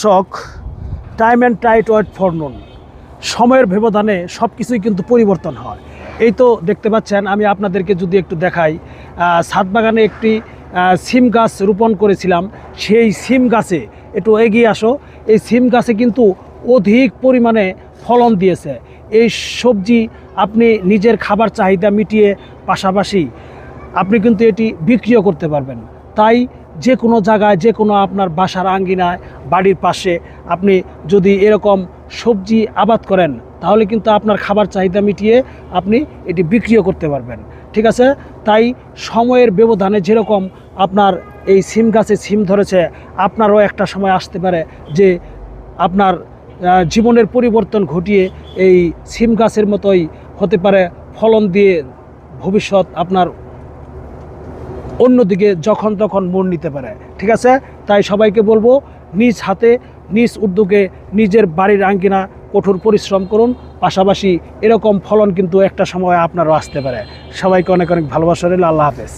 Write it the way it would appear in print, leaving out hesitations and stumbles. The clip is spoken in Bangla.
শখ time and tide wait for none. সময়ের ব্যবধানে সব কিছুই কিন্তু পরিবর্তন হয়। এই তো দেখতে পাচ্ছেন, আমি আপনাদেরকে যদি একটু দেখাই, ছাদ বাগানে একটি সিম গাছ রোপণ করেছিলাম। সেই সিম গাছে একটু এগিয়ে আসো, এই সিম গাছে কিন্তু অধিক পরিমাণে ফলন দিয়েছে। এই সবজি আপনি নিজের খাবার চাহিদা মিটিয়ে পাশাপাশি আপনি কিন্তু এটি বিক্রিও করতে পারবেন। তাই যে কোনো জায়গায়, যে কোনো আপনার বাসার আঙ্গিনায়, বাড়ির পাশে আপনি যদি এরকম সবজি আবাদ করেন, তাহলে কিন্তু আপনার খাবার চাহিদা মিটিয়ে আপনি এটি বিক্রিও করতে পারবেন। ঠিক আছে? তাই সময়ের ব্যবধানে যেরকম আপনার এই সিম গাছে সিম ধরেছে, আপনারও একটা সময় আসতে পারে যে আপনার জীবনের পরিবর্তন ঘটিয়ে এই সিম গাছের মতোই হতে পারে, ফলন দিয়ে ভবিষ্যৎ আপনার অন্যদিকে যখন তখন মোড় নিতে পারে। ঠিক আছে? তাই সবাইকে বলবো, নিজ হাতে নিজ উদ্যোগে নিজের বাড়ির আঙ্গিনা কঠোর পরিশ্রম করুন, পাশাপাশি এরকম ফলন কিন্তু একটা সময় আপনারও আসতে পারে। সবাইকে অনেক অনেক ভালোবাসা রইল। আল্লাহ হাফেজ।